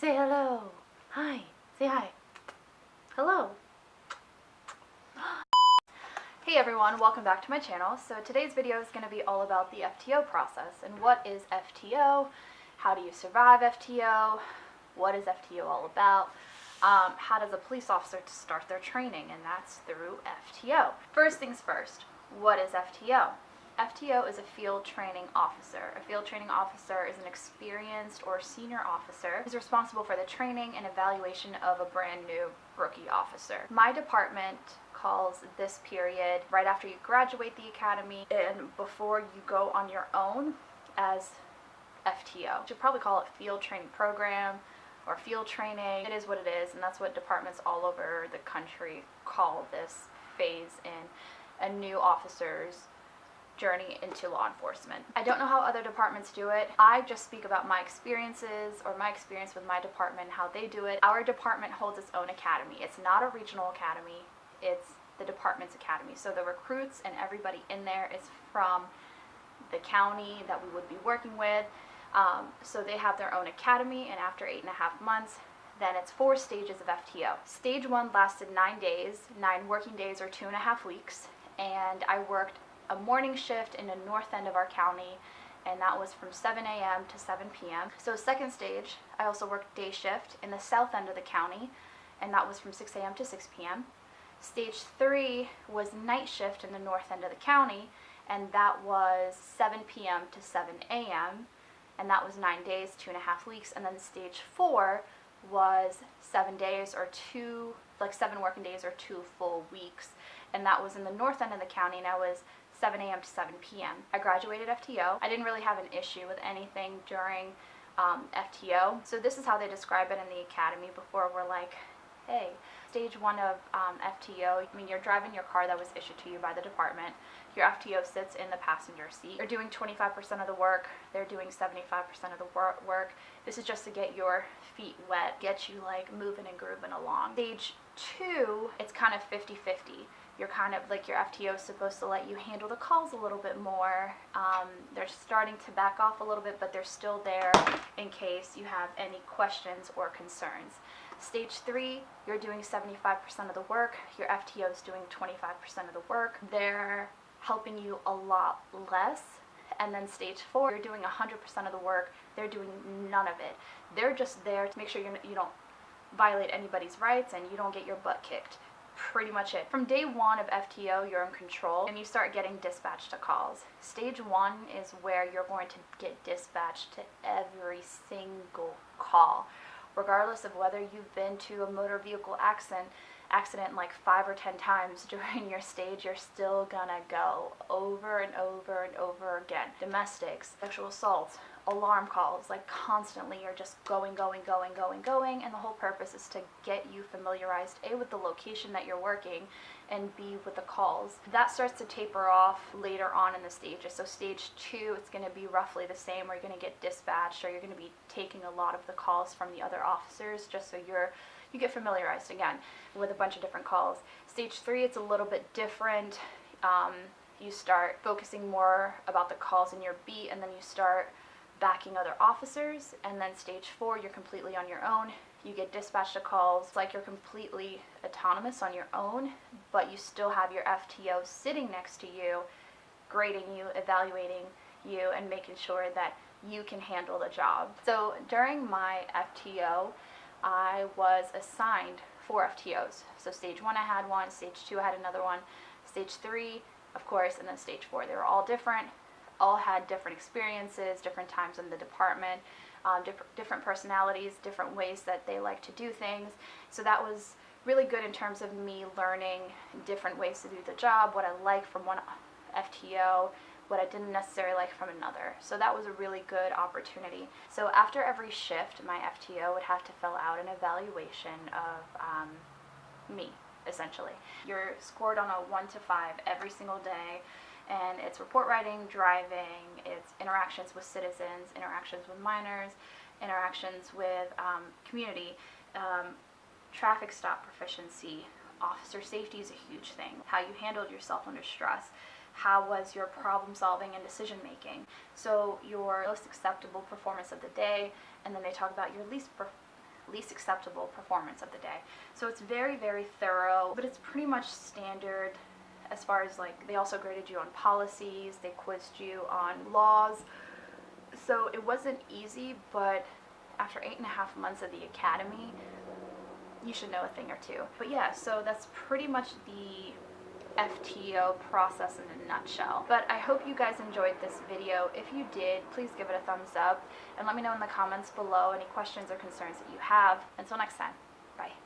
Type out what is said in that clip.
Say hello. Hi. Say hi. Hello. Hey everyone, welcome back to my channel. So today's video is going to be all about the FTO process. And what is FTO? How do you survive FTO? What is FTO all about? How does a police officer start their training? And that's through FTO. First things first, what is FTO? FTO is a field training officer. A field training officer is an experienced or senior officer who's responsible for the training and evaluation of a brand new rookie officer. My department calls this period right after you graduate the academy and before you go on your own as FTO. You should probably call it field training program or field training. It is what it is, and that's what departments all over the country call this phase in a new officer's journey into law enforcement. I don't know how other departments do it. I just speak about my experiences or my experience with my department, how they do it. Our department holds its own academy. It's not a regional academy, it's the department's academy. So the recruits and everybody in there is from the county that we would be working with. So they have their own academy, and after 8.5 months, then it's 4 stages of FTO. Stage 1 lasted 9 days, 9 working days or 2.5 weeks, and I worked a morning shift in the north end of our county, and that was from 7 a.m. to 7 p.m. So second stage, I also worked day shift in the south end of the county, and that was from 6 a.m. to 6 p.m. Stage 3 was night shift in the north end of the county, and that was 7 p.m. to 7 a.m., and that was 9 days, 2.5 weeks. And then stage 4 was 7 days or 7 working days or 2 full weeks, and that was in the north end of the county, and I was 7 a.m. to 7 p.m. I graduated FTO. I didn't really have an issue with anything during FTO. So this is how they describe it in the academy before we're like, hey, stage 1 of FTO, I mean, you're driving your car that was issued to you by the department. Your FTO sits in the passenger seat. You're doing 25% of the work. They're doing 75% of the work. This is just to get your feet wet, get you like moving and grooving along. Stage 2, it's kind of 50-50. You're kind of like, your FTO is supposed to let you handle the calls a little bit more. They're starting to back off a little bit, but they're still there in case you have any questions or concerns. Stage 3, you're doing 75% of the work. Your FTO is doing 25% of the work. They're helping you a lot less. And then stage 4, you're doing 100% of the work. They're doing none of it. They're just there to make sure you don't violate anybody's rights and you don't get your butt kicked. Pretty much it. From day 1 of FTO, you're in control and you start getting dispatched to calls. Stage 1 is where you're going to get dispatched to every single call, regardless of whether you've been to a motor vehicle accident like 5 or 10 times during your stage. You're still gonna go over and over and over again. Domestics, sexual assaults, alarm calls, like constantly you're just going, and the whole purpose is to get you familiarized, A, with the location that you're working, and B, with the calls. That starts to taper off later on in the stages. So stage 2, it's going to be roughly the same, where you're going to get dispatched, or you're going to be taking a lot of the calls from the other officers, just so you get familiarized again with a bunch of different calls. Stage 3, it's a little bit different. You start focusing more about the calls in your beat, and then you start backing other officers. And then stage 4, you're completely on your own. You get dispatched to calls. It's like you're completely autonomous on your own, but you still have your FTO sitting next to you, grading you, evaluating you, and making sure that you can handle the job. So during my FTO, I was assigned 4 FTOs. So stage 1 I had one, stage 2 I had another one, stage 3, of course, and then stage 4. They were all different, all had different experiences, different times in the department, different personalities, different ways that they like to do things. So that was really good in terms of me learning different ways to do the job, what I like from one FTO, what I didn't necessarily like from another. So that was a really good opportunity. So after every shift, my FTO would have to fill out an evaluation of me, essentially. You're scored on a 1 to 5 every single day, and it's report writing, driving, it's interactions with citizens, interactions with minors, interactions with community, traffic stop proficiency, officer safety is a huge thing, how you handled yourself under stress, how was your problem solving and decision making. So your most acceptable performance of the day, and then they talk about your least least acceptable performance of the day. So it's very, very thorough, but it's pretty much standard as far as like, they also graded you on policies, they quizzed you on laws. So it wasn't easy, but after 8.5 months of the academy, you should know a thing or two. But yeah, so that's pretty much the FTO process in a nutshell. But I hope you guys enjoyed this video. If you did, please give it a thumbs up and let me know in the comments below any questions or concerns that you have. Until next time, bye.